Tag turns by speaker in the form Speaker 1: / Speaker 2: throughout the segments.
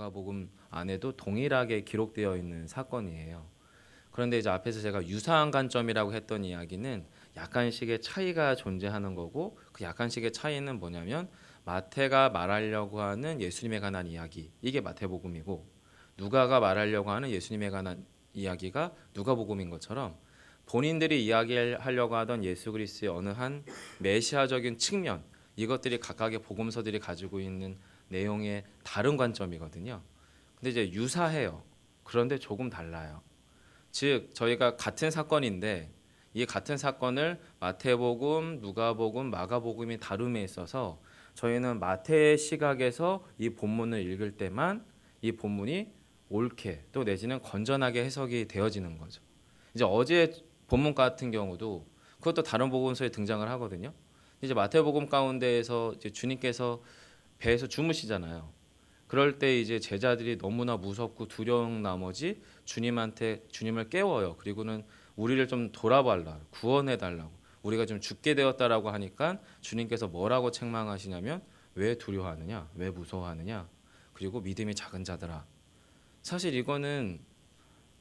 Speaker 1: 누가복음 안에도 동일하게 기록되어 있는 사건이에요. 그런데 이제 앞에서 제가 유사한 관점이라고 했던 이야기는 약간씩의 차이가 존재하는 거고, 그 약간씩의 차이는 뭐냐면 마태가 말하려고 하는 예수님에 관한 이야기, 이게 마태복음이고, 누가가 말하려고 하는 예수님에 관한 이야기가 누가복음인 것처럼 본인들이 이야기하려고 하던 예수 그리스도의 어느 한 메시아적인 측면, 이것들이 각각의 복음서들이 가지고 있는 내용의 다른 관점이거든요. 근데 이제 유사해요. 그런데 조금 달라요. 즉 저희가 같은 사건인데 이 같은 사건을 마태복음, 누가복음, 마가복음이 다룸에 있어서 저희는 마태의 시각에서 이 본문을 읽을 때만 이 본문이 옳게 또 내지는 건전하게 해석이 되어지는 거죠. 이제 어제 본문 같은 경우도 그것도 다른 복음서에 등장을 하거든요. 이제 마태복음 가운데에서 이제 주님께서 배에서 주무시잖아요. 그럴 때 이제 제자들이 너무나 무섭고 두려운 나머지 주님을 깨워요. 그리고는 우리를 좀 돌아봐라, 구원해 달라고, 우리가 좀 죽게 되었다라고 하니까 주님께서 뭐라고 책망하시냐면 왜 두려워하느냐, 왜 무서워하느냐, 그리고 믿음이 작은 자들아. 사실 이거는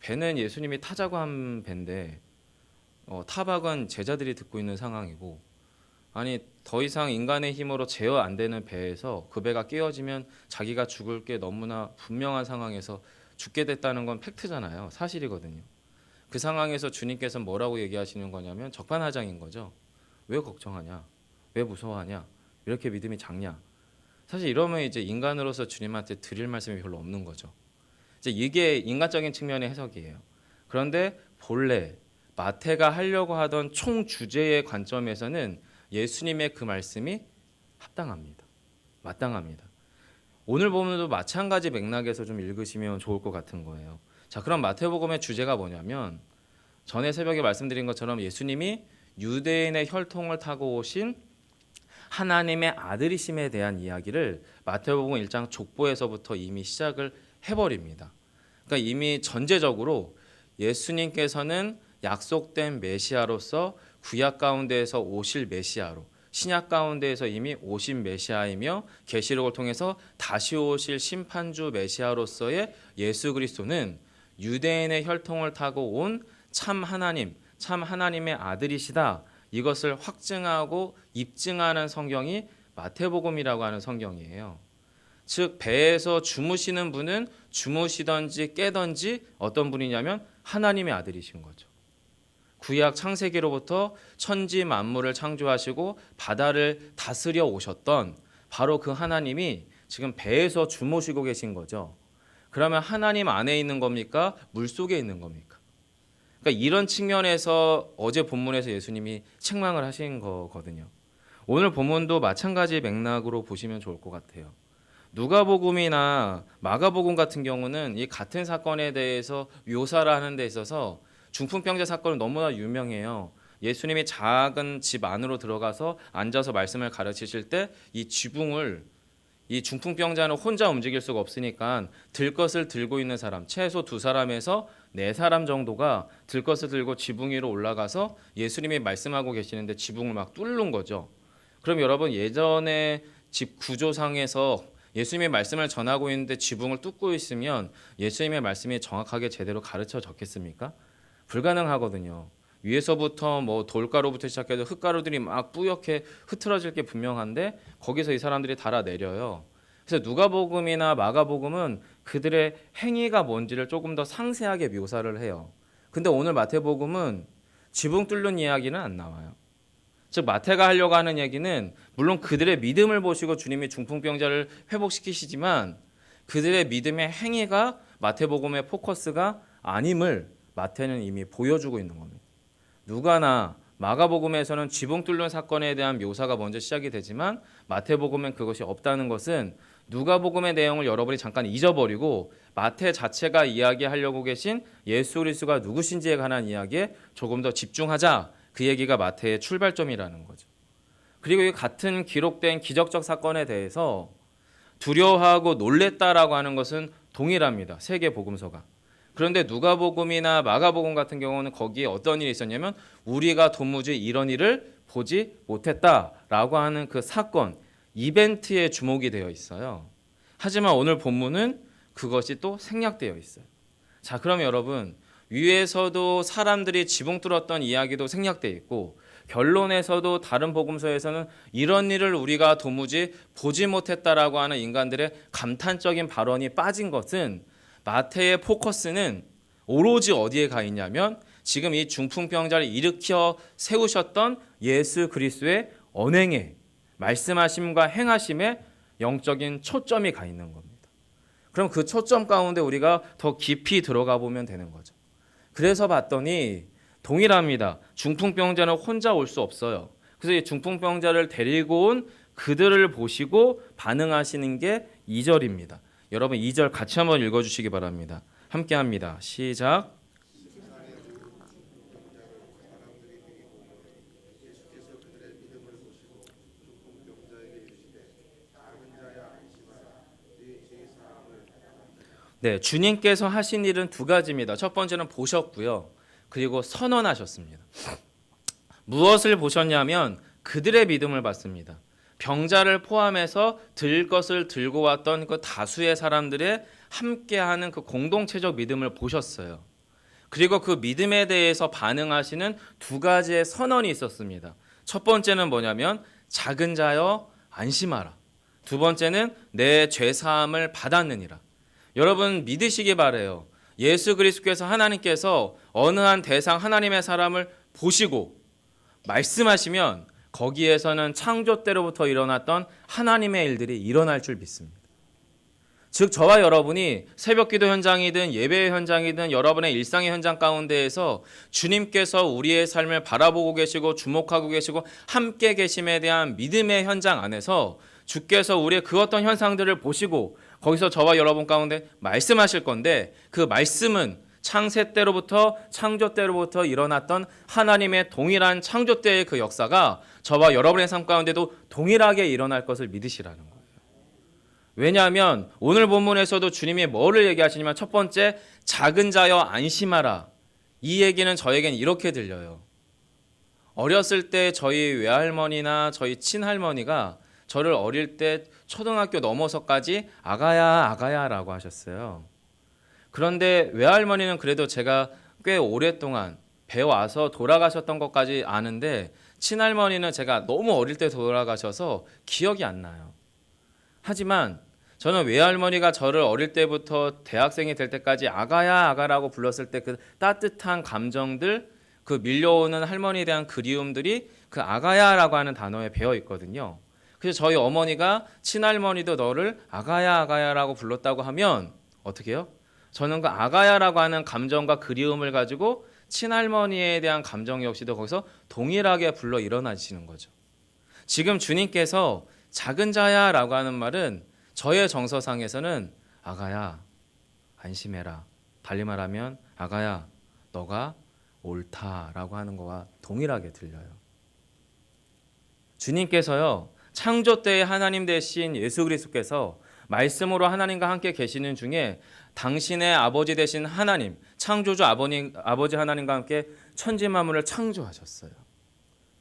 Speaker 1: 배는 예수님이 타자고 한 배인데 타박은 제자들이 듣고 있는 상황이고, 아니 더 이상 인간의 힘으로 제어 안 되는 배에서 그 배가 깨어지면 자기가 죽을 게 너무나 분명한 상황에서 죽게 됐다는 건 팩트잖아요. 사실이거든요. 그 상황에서 주님께서 뭐라고 얘기하시는 거냐면 적반하장인 거죠. 왜 걱정하냐? 왜 무서워하냐? 왜 이렇게 믿음이 작냐? 사실 이러면 이제 인간으로서 주님한테 드릴 말씀이 별로 없는 거죠. 이제 이게 인간적인 측면의 해석이에요. 그런데 본래 마태가 하려고 하던 총 주제의 관점에서는 예수님의 그 말씀이 합당합니다. 마땅합니다. 오늘 보면도 마찬가지 맥락에서 좀 읽으시면 좋을 것 같은 거예요. 자, 그럼 마태복음의 주제가 뭐냐면 전에 새벽에 말씀드린 것처럼 예수님이 유대인의 혈통을 타고 오신 하나님의 아들이심에 대한 이야기를 마태복음 1장 족보에서부터 이미 시작을 해버립니다. 그러니까 이미 전제적으로 예수님께서는 약속된 메시아로서 구약 가운데에서 오실 메시아로, 신약 가운데에서 이미 오신 메시아이며 계시록을 통해서 다시 오실 심판주 메시아로서의 예수 그리스도는 유대인의 혈통을 타고 온 참 하나님, 참 하나님의 아들이시다. 이것을 확증하고 입증하는 성경이 마태복음이라고 하는 성경이에요. 즉 배에서 주무시는 분은 주무시던지 깨던지 어떤 분이냐면 하나님의 아들이신 거죠. 구약 창세기로부터 천지 만물을 창조하시고 바다를 다스려 오셨던 바로 그 하나님이 지금 배에서 주무시고 계신 거죠. 그러면 하나님 안에 있는 겁니까? 물속에 있는 겁니까? 그러니까 이런 측면에서 어제 본문에서 예수님이 책망을 하신 거거든요. 오늘 본문도 마찬가지 맥락으로 보시면 좋을 것 같아요. 누가복음이나 마가복음 같은 경우는 이 같은 사건에 대해서 묘사를 하는 데 있어서 중풍병자 사건은 너무나 유명해요. 예수님이 작은 집 안으로 들어가서 앉아서 말씀을 가르치실 때 이 중풍병자는 혼자 움직일 수가 없으니까 들 것을 들고 있는 사람, 최소 2사람에서 4사람 정도가 들 것을 들고 지붕 위로 올라가서 예수님이 말씀하고 계시는데 지붕을 막 뚫는 거죠. 그럼 여러분 예전에 집 구조상에서 예수님의 말씀을 전하고 있는데 지붕을 뚫고 있으면 예수님의 말씀이 정확하게 제대로 가르쳐 졌겠습니까? 불가능하거든요. 위에서부터 뭐 돌가루부터 시작해서 흙가루들이 막 뿌옇게 흐트러질 게 분명한데 거기서 이 사람들이 달아내려요. 그래서 누가복음이나 마가복음은 그들의 행위가 뭔지를 조금 더 상세하게 묘사를 해요. 근데 오늘 마태복음은 지붕 뚫는 이야기는 안 나와요. 즉 마태가 하려고 하는 얘기는 물론 그들의 믿음을 보시고 주님이 중풍병자를 회복시키시지만 그들의 믿음의 행위가 마태복음의 포커스가 아님을 마태는 이미 보여주고 있는 겁니다. 누가나 마가복음에서는 지붕 뚫는 사건에 대한 묘사가 먼저 시작이 되지만 마태복음엔 그것이 없다는 것은 누가복음의 내용을 여러분이 잠깐 잊어버리고 마태 자체가 이야기하려고 계신 예수 그리스도가 누구신지에 관한 이야기에 조금 더 집중하자. 그 얘기가 마태의 출발점이라는 거죠. 그리고 이 같은 기록된 기적적 사건에 대해서 두려워하고 놀랬다라고 하는 것은 동일합니다. 세 개 복음서가. 그런데 누가복음이나 마가복음 같은 경우는 거기에 어떤 일이 있었냐면 우리가 도무지 이런 일을 보지 못했다라고 하는 그 사건, 이벤트에 주목이 되어 있어요. 하지만 오늘 본문은 그것이 또 생략되어 있어요. 자, 그럼 여러분, 위에서도 사람들이 지붕 뚫었던 이야기도 생략되어 있고 결론에서도 다른 복음서에서는 이런 일을 우리가 도무지 보지 못했다라고 하는 인간들의 감탄적인 발언이 빠진 것은 마태의 포커스는 오로지 어디에 가 있냐면 지금 이 중풍병자를 일으켜 세우셨던 예수 그리스도의 언행에 말씀하심과 행하심에 영적인 초점이 가 있는 겁니다. 그럼 그 초점 가운데 우리가 더 깊이 들어가 보면 되는 거죠. 그래서 봤더니 동일합니다. 중풍병자는 혼자 올 수 없어요. 그래서 이 중풍병자를 데리고 온 그들을 보시고 반응하시는 게 2절입니다. 여러분 2절 같이 한번 읽어주시기 바랍니다. 함께 합니다. 시작. 네, 주님께서 하신 일은 두 가지입니다. 첫 번째는 보셨고요. 그리고 선언하셨습니다. 무엇을 보셨냐면 그들의 믿음을 봤습니다. 병자를 포함해서 들 것을 들고 왔던 그 다수의 사람들의 함께하는 그 공동체적 믿음을 보셨어요. 그리고 그 믿음에 대해서 반응하시는 두 가지의 선언이 있었습니다. 첫 번째는 뭐냐면 작은 자여 안심하라. 두 번째는 내 죄사함을 받았느니라. 여러분 믿으시기 바라요. 예수 그리스도께서 하나님께서 어느 한 대상 하나님의 사람을 보시고 말씀하시면 거기에서는 창조 때로부터 일어났던 하나님의 일들이 일어날 줄 믿습니다. 즉 저와 여러분이 새벽기도 현장이든 예배의 현장이든 여러분의 일상의 현장 가운데에서 주님께서 우리의 삶을 바라보고 계시고 주목하고 계시고 함께 계심에 대한 믿음의 현장 안에서 주께서 우리의 그 어떤 현상들을 보시고 거기서 저와 여러분 가운데 말씀하실 건데 그 말씀은 창세 때로부터 창조 때로부터 일어났던 하나님의 동일한 창조 때의 그 역사가 저와 여러분의 삶 가운데도 동일하게 일어날 것을 믿으시라는 거예요. 왜냐하면 오늘 본문에서도 주님이 뭐를 얘기하시냐면 첫 번째 작은 자여 안심하라. 이 얘기는 저에겐 이렇게 들려요. 어렸을 때 저희 외할머니나 저희 친할머니가 저를 어릴 때 초등학교 넘어서까지 아가야라고 하셨어요. 그런데 외할머니는 그래도 제가 꽤 오랫동안 배워와서 돌아가셨던 것까지 아는데 친할머니는 제가 너무 어릴 때 돌아가셔서 기억이 안 나요. 하지만 저는 외할머니가 저를 어릴 때부터 대학생이 될 때까지 아가라고 불렀을 때 그 따뜻한 감정들, 그 밀려오는 할머니에 대한 그리움들이 그 아가야라고 하는 단어에 배어 있거든요. 그래서 저희 어머니가 친할머니도 너를 아가야라고 불렀다고 하면 어떻게 해요? 저는 그 아가야라고 하는 감정과 그리움을 가지고 친할머니에 대한 감정 역시도 거기서 동일하게 불러 일어나시는 거죠. 지금 주님께서 작은 자야라고 하는 말은 저의 정서상에서는 아가야 안심해라. 달리 말하면 아가야 너가 옳다라고 하는 거와 동일하게 들려요. 주님께서요. 창조 때의 하나님 되신 예수 그리스도께서 말씀으로 하나님과 함께 계시는 중에 당신의 아버지 되신 하나님, 창조주 아버지 하나님과 함께 천지 만물을 창조하셨어요.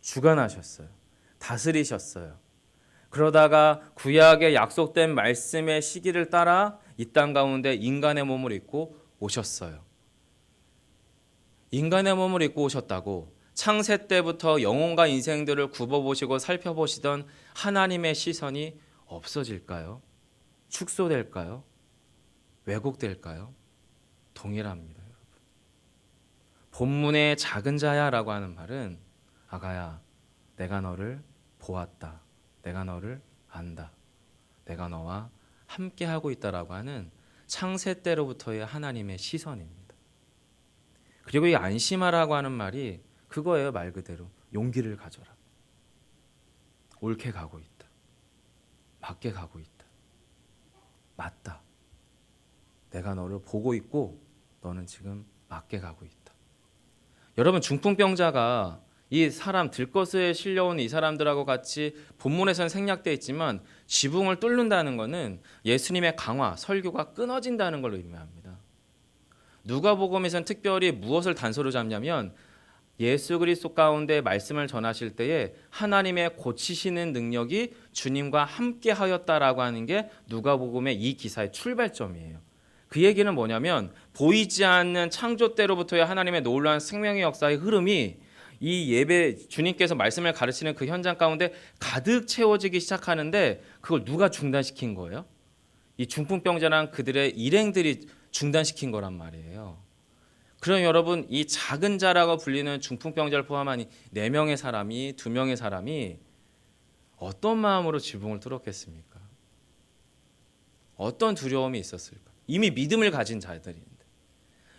Speaker 1: 주관하셨어요. 다스리셨어요. 그러다가 구약의 약속된 말씀의 시기를 따라 이 땅 가운데 인간의 몸을 입고 오셨어요. 인간의 몸을 입고 오셨다고 창세 때부터 영혼과 인생들을 굽어보시고 살펴보시던 하나님의 시선이 없어질까요? 축소될까요? 왜곡될까요? 동일합니다. 여러분. 본문의 작은 자야라고 하는 말은 아가야 내가 너를 보았다. 내가 너를 안다. 내가 너와 함께하고 있다라고 하는 창세 때로부터의 하나님의 시선입니다. 그리고 이 안심하라고 하는 말이 그거예요. 말 그대로 용기를 가져라. 옳게 가고 있다. 맞게 가고 있다. 맞다. 내가 너를 보고 있고 너는 지금 맞게 가고 있다. 여러분 중풍병자가 이 사람 들것에 실려온 이 사람들하고 같이 본문에서는 생략되어 있지만 지붕을 뚫는다는 것은 예수님의 강화, 설교가 끊어진다는 걸 의미합니다. 누가복음에서는 특별히 무엇을 단서로 잡냐면 예수 그리스도 가운데 말씀을 전하실 때에 하나님의 고치시는 능력이 주님과 함께 하였다라고 하는 게 누가복음의 이 기사의 출발점이에요. 그 얘기는 뭐냐면 보이지 않는 창조 때로부터의 하나님의 놀라운 생명의 역사의 흐름이 이 예배 주님께서 말씀을 가르치는 그 현장 가운데 가득 채워지기 시작하는데 그걸 누가 중단시킨 거예요? 이 중풍병자랑 그들의 일행들이 중단시킨 거란 말이에요. 그럼 여러분 이 작은 자라고 불리는 중풍병자를 포함한 4명의 사람이 2명의 사람이 어떤 마음으로 지붕을 뚫었겠습니까? 어떤 두려움이 있었을까? 이미 믿음을 가진 자들인데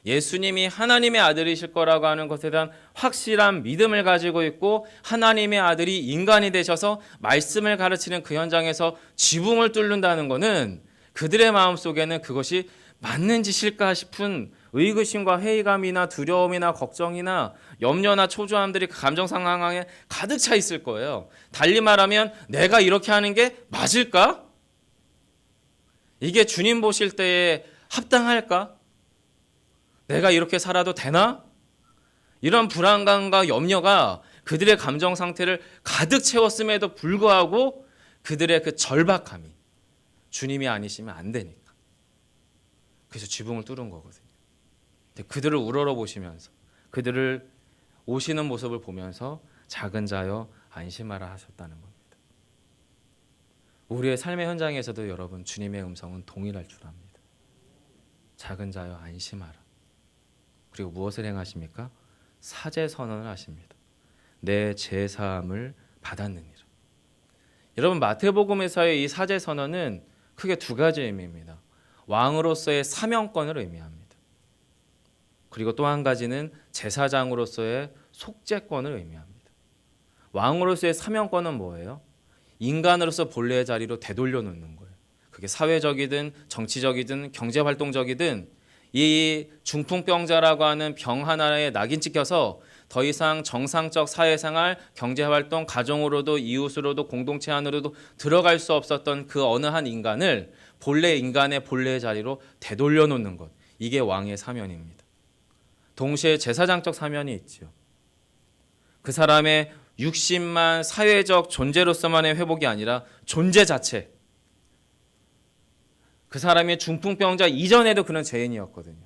Speaker 1: 예수님이 하나님의 아들이실 거라고 하는 것에 대한 확실한 믿음을 가지고 있고 하나님의 아들이 인간이 되셔서 말씀을 가르치는 그 현장에서 지붕을 뚫는다는 것은 그들의 마음속에는 그것이 맞는 짓일까 싶은 의구심과 회의감이나 두려움이나 걱정이나 염려나 초조함들이 그 감정 상황에 가득 차 있을 거예요. 달리 말하면 내가 이렇게 하는 게 맞을까? 이게 주님 보실 때에 합당할까? 내가 이렇게 살아도 되나? 이런 불안감과 염려가 그들의 감정 상태를 가득 채웠음에도 불구하고 그들의 그 절박함이 주님이 아니시면 안 되니까. 그래서 지붕을 뚫은 거거든요. 그들을 우러러보시면서 그들을 오시는 모습을 보면서 작은 자여 안심하라 하셨다는 겁니다. 우리의 삶의 현장에서도 여러분 주님의 음성은 동일할 줄 압니다. 작은 자여 안심하라. 그리고 무엇을 행하십니까? 사죄 선언을 하십니다. 내 죄사함을 받았느니라. 여러분 마태복음에서의 이 사죄 선언은 크게 2가지 의미입니다. 왕으로서의 사명권을 의미합니다. 그리고 또 한 가지는 제사장으로서의 속죄권을 의미합니다. 왕으로서의 사명권은 뭐예요? 인간으로서 본래의 자리로 되돌려 놓는 거예요. 그게 사회적이든 정치적이든 경제활동적이든 이 중풍병자라고 하는 병 하나에 낙인 찍혀서 더 이상 정상적 사회생활, 경제활동, 가정으로도 이웃으로도 공동체 안으로도 들어갈 수 없었던 그 어느 한 인간을 본래 인간의 본래의 자리로 되돌려 놓는 것. 이게 왕의 사면입니다. 동시에 제사장적 사면이 있죠. 그 사람의 육신만 사회적 존재로서만의 회복이 아니라 존재 자체. 그 사람이 중풍병자 이전에도 그는 죄인이었거든요.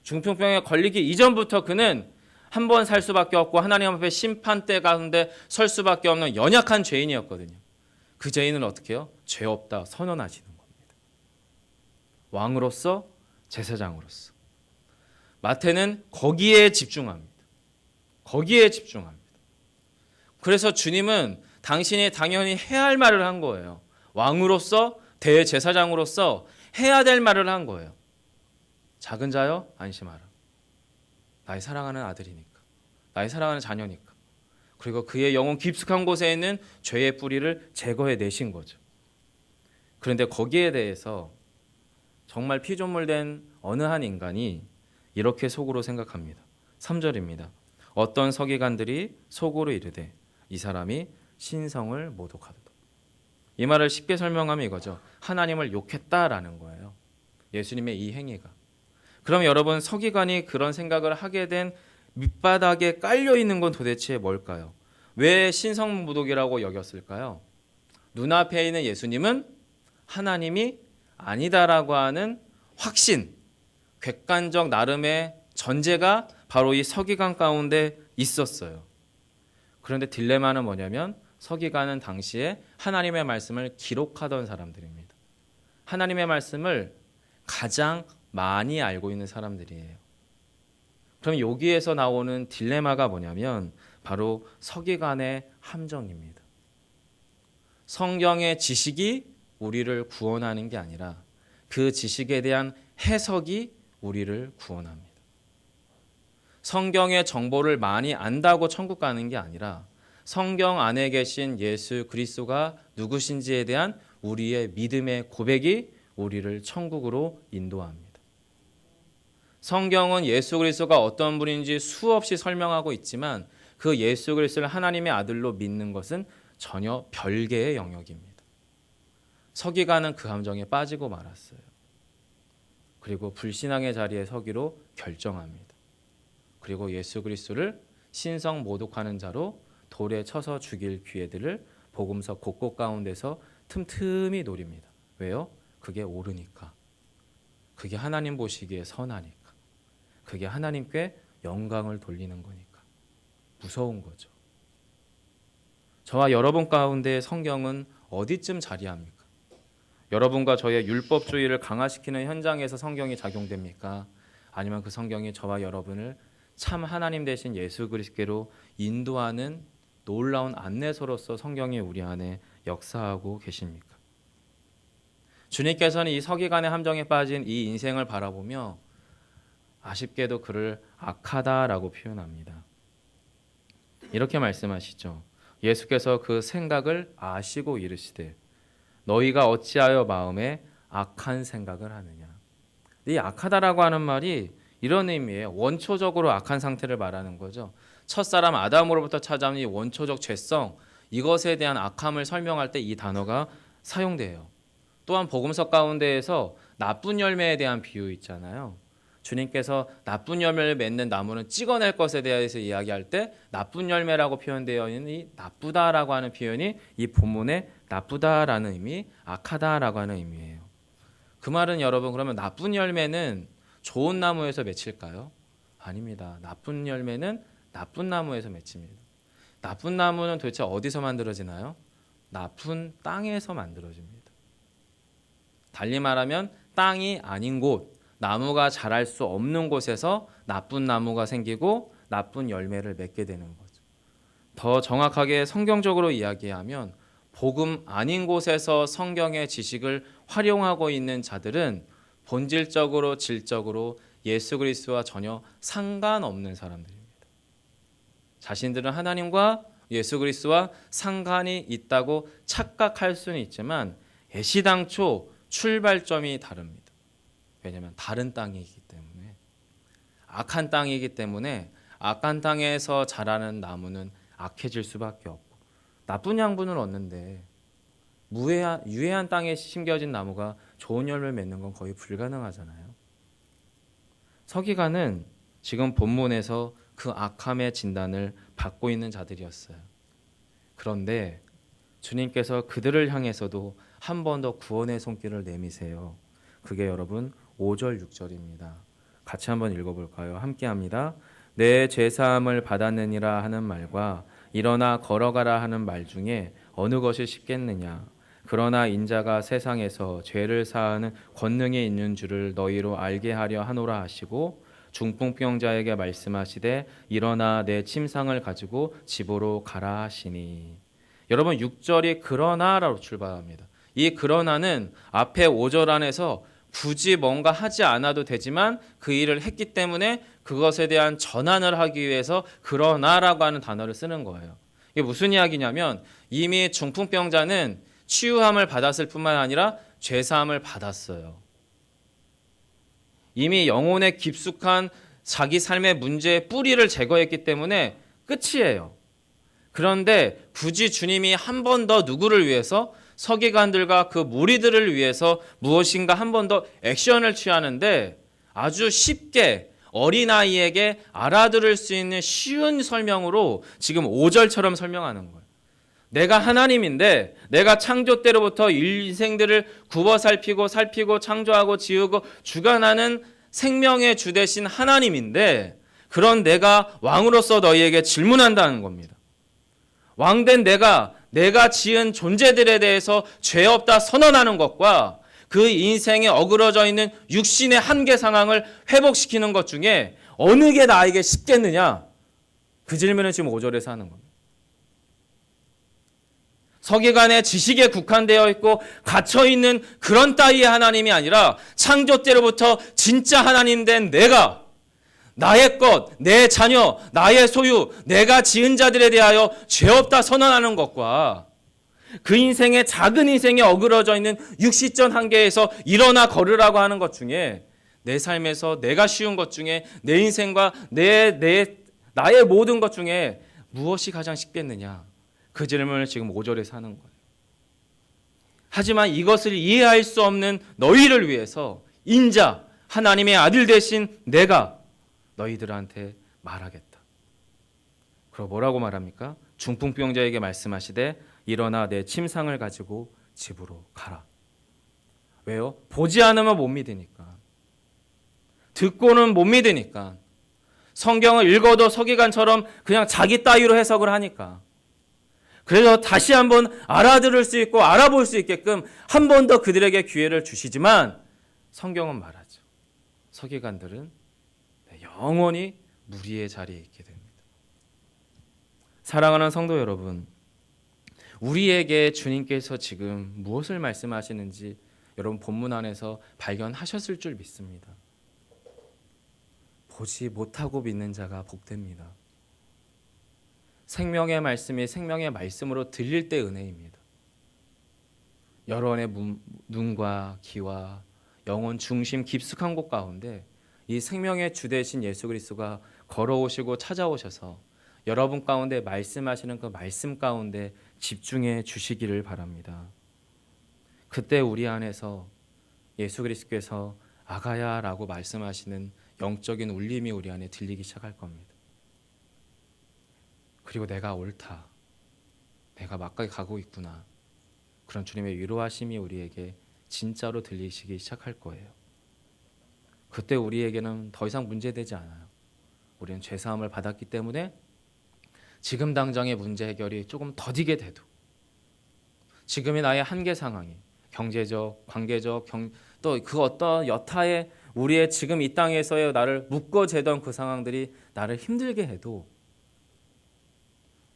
Speaker 1: 중풍병에 걸리기 이전부터 그는 한 번 살 수밖에 없고 하나님 앞에 심판대 가운데 설 수밖에 없는 연약한 죄인이었거든요. 그 죄인은 어떻게 해요? 죄 없다 선언하시는 겁니다. 왕으로서 제사장으로서. 마태는 거기에 집중합니다. 거기에 집중합니다. 그래서 주님은 당신이 당연히 해야 할 말을 한 거예요. 왕으로서 대제사장으로서 해야 될 말을 한 거예요. 작은 자여 안심하라. 나의 사랑하는 아들이니까. 나의 사랑하는 자녀니까. 그리고 그의 영혼 깊숙한 곳에 있는 죄의 뿌리를 제거해 내신 거죠. 그런데 거기에 대해서 정말 피조물된 어느 한 인간이 이렇게 속으로 생각합니다. 3절입니다. 어떤 서기관들이 속으로 이르되 이 사람이 신성을 모독하도다. 이 말을 쉽게 설명하면 이거죠. 하나님을 욕했다라는 거예요. 예수님의 이 행위가. 그럼 여러분 서기관이 그런 생각을 하게 된 밑바닥에 깔려있는 건 도대체 뭘까요? 왜 신성모독이라고 여겼을까요? 눈앞에 있는 예수님은 하나님이 아니다라고 하는 확신, 객관적 나름의 전제가 바로 이 서기관 가운데 있었어요. 그런데 딜레마는 뭐냐면 서기관은 당시에 하나님의 말씀을 기록하던 사람들입니다. 하나님의 말씀을 가장 많이 알고 있는 사람들이에요. 그럼 여기에서 나오는 딜레마가 뭐냐면 바로 서기관의 함정입니다. 성경의 지식이 우리를 구원하는 게 아니라 그 지식에 대한 해석이 우리를 구원합니다. 성경의 정보를 많이 안다고 천국 가는 게 아니라 성경 안에 계신 예수 그리스도가 누구신지에 대한 우리의 믿음의 고백이 우리를 천국으로 인도합니다. 성경은 예수 그리스도가 어떤 분인지 수없이 설명하고 있지만 그 예수 그리스도를 하나님의 아들로 믿는 것은 전혀 별개의 영역입니다. 서기관은 그 함정에 빠지고 말았어요. 그리고 불신앙의 자리에 서기로 결정합니다. 그리고 예수 그리스도를 신성 모독하는 자로 돌에 쳐서 죽일 기회들을 복음서 곳곳 가운데서 틈틈이 노립니다. 왜요? 그게 옳으니까. 그게 하나님 보시기에 선하니까. 그게 하나님께 영광을 돌리는 거니까. 무서운 거죠. 저와 여러분 가운데 성경은 어디쯤 자리합니까? 여러분과 저의 율법주의를 강화시키는 현장에서 성경이 작용됩니까? 아니면 그 성경이 저와 여러분을 참 하나님 되신 예수 그리스도로 인도하는 놀라운 안내서로서 성경이 우리 안에 역사하고 계십니까? 주님께서는 이 서기관의 함정에 빠진 이 인생을 바라보며 아쉽게도 그를 악하다라고 표현합니다. 이렇게 말씀하시죠. 예수께서 그 생각을 아시고 이르시되 너희가 어찌하여 마음에 악한 생각을 하느냐. 이 악하다라고 하는 말이 이런 의미예요. 원초적으로 악한 상태를 말하는 거죠. 첫사람 아담으로부터 찾아온 이 원초적 죄성, 이것에 대한 악함을 설명할 때 이 단어가 사용돼요. 또한 복음서 가운데에서 나쁜 열매에 대한 비유 있잖아요. 주님께서 나쁜 열매를 맺는 나무는 찍어낼 것에 대해서 이야기할 때 나쁜 열매라고 표현되어 있는 이 나쁘다라고 하는 표현이 이 본문에 나쁘다라는 의미, 악하다라고 하는 의미예요. 그 말은 여러분 그러면 나쁜 열매는 좋은 나무에서 맺힐까요? 아닙니다. 나쁜 열매는 나쁜 나무에서 맺힙니다. 나쁜 나무는 도대체 어디서 만들어지나요? 나쁜 땅에서 만들어집니다. 달리 말하면 땅이 아닌 곳, 나무가 자랄 수 없는 곳에서 나쁜 나무가 생기고 나쁜 열매를 맺게 되는 거죠. 더 정확하게 성경적으로 이야기하면 복음 아닌 곳에서 성경의 지식을 활용하고 있는 자들은 본질적으로 질적으로 예수 그리스도와 전혀 상관없는 사람들입니다. 자신들은 하나님과 예수 그리스도와 상관이 있다고 착각할 수는 있지만 애시당초 출발점이 다릅니다. 왜냐하면 다른 땅이기 때문에, 악한 땅이기 때문에 악한 땅에서 자라는 나무는 악해질 수밖에 없고, 나쁜 양분을 얻는데 유해한 땅에 심겨진 나무가 좋은 열매를 맺는 건 거의 불가능하잖아요. 서기관은 지금 본문에서 그 악함의 진단을 받고 있는 자들이었어요. 그런데 주님께서 그들을 향해서도 한 번 더 구원의 손길을 내미세요. 그게 여러분 5절 6절입니다. 같이 한번 읽어볼까요? 함께합니다. 내 죄사함을 받았느니라 하는 말과 일어나 걸어가라 하는 말 중에 어느 것이 쉽겠느냐. 그러나 인자가 세상에서 죄를 사하는 권능이 있는 줄을 너희로 알게 하려 하노라 하시고 중풍병자에게 말씀하시되 일어나 내 침상을 가지고 집으로 가라 하시니. 여러분 6절이 그러나라고 출발합니다. 이 그러나는 앞에 5절 안에서 굳이 뭔가 하지 않아도 되지만 그 일을 했기 때문에 그것에 대한 전환을 하기 위해서 그러나라고 하는 단어를 쓰는 거예요. 이게 무슨 이야기냐면 이미 중풍병자는 치유함을 받았을 뿐만 아니라 죄사함을 받았어요. 이미 영혼에 깊숙한 자기 삶의 문제의 뿌리를 제거했기 때문에 끝이에요. 그런데 굳이 주님이 한 번 더 누구를 위해서, 서기관들과 그 무리들을 위해서 무엇인가 한 번 더 액션을 취하는데 아주 쉽게 어린아이에게 알아들을 수 있는 쉬운 설명으로 지금 5절처럼 설명하는 거예요. 내가 하나님인데 내가 창조 때로부터 인생들을 굽어 살피고 창조하고 지우고 주관하는 생명의 주 되신 하나님인데 그런 내가 왕으로서 너희에게 질문한다는 겁니다. 왕된 내가 지은 존재들에 대해서 죄 없다 선언하는 것과 그 인생에 어그러져 있는 육신의 한계 상황을 회복시키는 것 중에 어느 게 나에게 쉽겠느냐? 그 질문은 지금 5절에서 하는 겁니다. 서기관의 지식에 국한되어 있고 갇혀있는 그런 따위의 하나님이 아니라 창조 때로부터 진짜 하나님 된 내가 나의 것, 내 자녀, 나의 소유, 내가 지은 자들에 대하여 죄 없다 선언하는 것과 그 인생의 작은 인생에 어그러져 있는 육시적 한계에서 일어나 걸으라고 하는 것 중에 내 삶에서 내가 쉬운 것 중에 내 인생과 나의 모든 것 중에 무엇이 가장 쉽겠느냐? 그 질문을 지금 5절에서 하는 거예요. 하지만 이것을 이해할 수 없는 너희를 위해서 인자, 하나님의 아들 대신 내가 너희들한테 말하겠다. 그럼 뭐라고 말합니까? 중풍병자에게 말씀하시되 일어나 내 침상을 가지고 집으로 가라. 왜요? 보지 않으면 못 믿으니까. 듣고는 못 믿으니까, 성경을 읽어도 서기관처럼 그냥 자기 따위로 해석을 하니까, 그래서 다시 한번 알아들을 수 있고 알아볼 수 있게끔 한 번 더 그들에게 기회를 주시지만 성경은 말하죠. 서기관들은 영원히 무리의 자리에 있게 됩니다. 사랑하는 성도 여러분, 우리에게 주님께서 지금 무엇을 말씀하시는지 여러분 본문 안에서 발견하셨을 줄 믿습니다. 보지 못하고 믿는 자가 복됩니다. 생명의 말씀이 생명의 말씀으로 들릴 때 은혜입니다. 여러분의 눈과 귀와 영혼 중심 깊숙한 곳 가운데 이 생명의 주 되신 예수 그리스도가 걸어오시고 찾아오셔서 여러분 가운데 말씀하시는 그 말씀 가운데 집중해 주시기를 바랍니다. 그때 우리 안에서 예수 그리스도께서 아가야라고 말씀하시는 영적인 울림이 우리 안에 들리기 시작할 겁니다. 그리고 내가 옳다, 내가 막가게 가고 있구나, 그런 주님의 위로하심이 우리에게 진짜로 들리시기 시작할 거예요. 그때 우리에게는 더 이상 문제되지 않아요. 우리는 죄사함을 받았기 때문에 지금 당장의 문제 해결이 조금 더디게 돼도, 지금의 나의 한계 상황이 경제적, 관계적, 또 그 어떤 여타의 우리의 지금 이 땅에서의 나를 묶어재던 그 상황들이 나를 힘들게 해도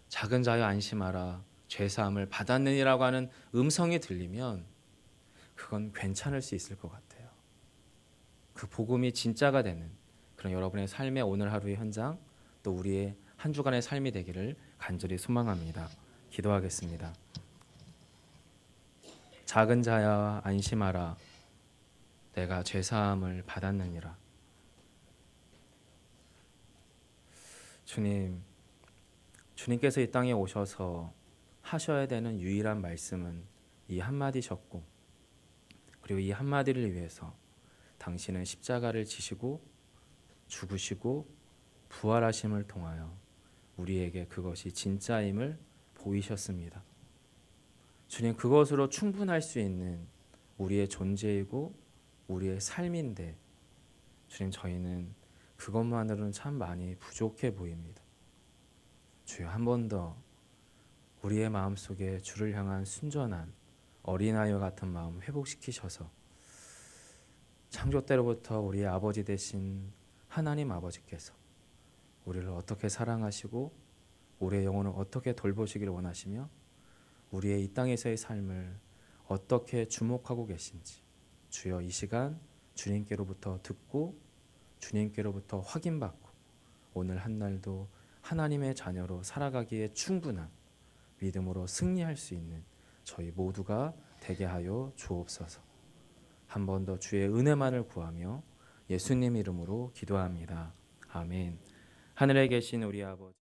Speaker 1: 작은 자여 안심하라, 죄사함을 받았느니라고 하는 음성이 들리면 그건 괜찮을 수 있을 것 같아요. 그 복음이 진짜가 되는 그런 여러분의 삶의 오늘 하루의 현장, 또 우리의 한 주간의 삶이 되기를 간절히 소망합니다. 기도하겠습니다. 작은 자야 안심하라, 내가 죄사함을 받았느니라. 주님께서 이 땅에 오셔서 하셔야 되는 유일한 말씀은 이 한마디셨고, 그리고 이 한마디를 위해서 당신은 십자가를 지시고 죽으시고 부활하심을 통하여 우리에게 그것이 진짜임을 보이셨습니다. 주님, 그것으로 충분할 수 있는 우리의 존재이고 우리의 삶인데 주님, 저희는 그것만으로는 참 많이 부족해 보입니다. 주여, 한 번 더 우리의 마음속에 주를 향한 순전한 어린아이와 같은 마음 회복시키셔서 창조 때로부터 우리의 아버지 되신 하나님 아버지께서 우리를 어떻게 사랑하시고 우리의 영혼을 어떻게 돌보시기를 원하시며 우리의 이 땅에서의 삶을 어떻게 주목하고 계신지 주여, 이 시간 주님께로부터 듣고 주님께로부터 확인받고 오늘 한 날도 하나님의 자녀로 살아가기에 충분한 믿음으로 승리할 수 있는 저희 모두가 되게 하여 주옵소서. 한 번 더 주의 은혜만을 구하며 예수님 이름으로 기도합니다. 아멘. 하늘에 계신 우리 아버지,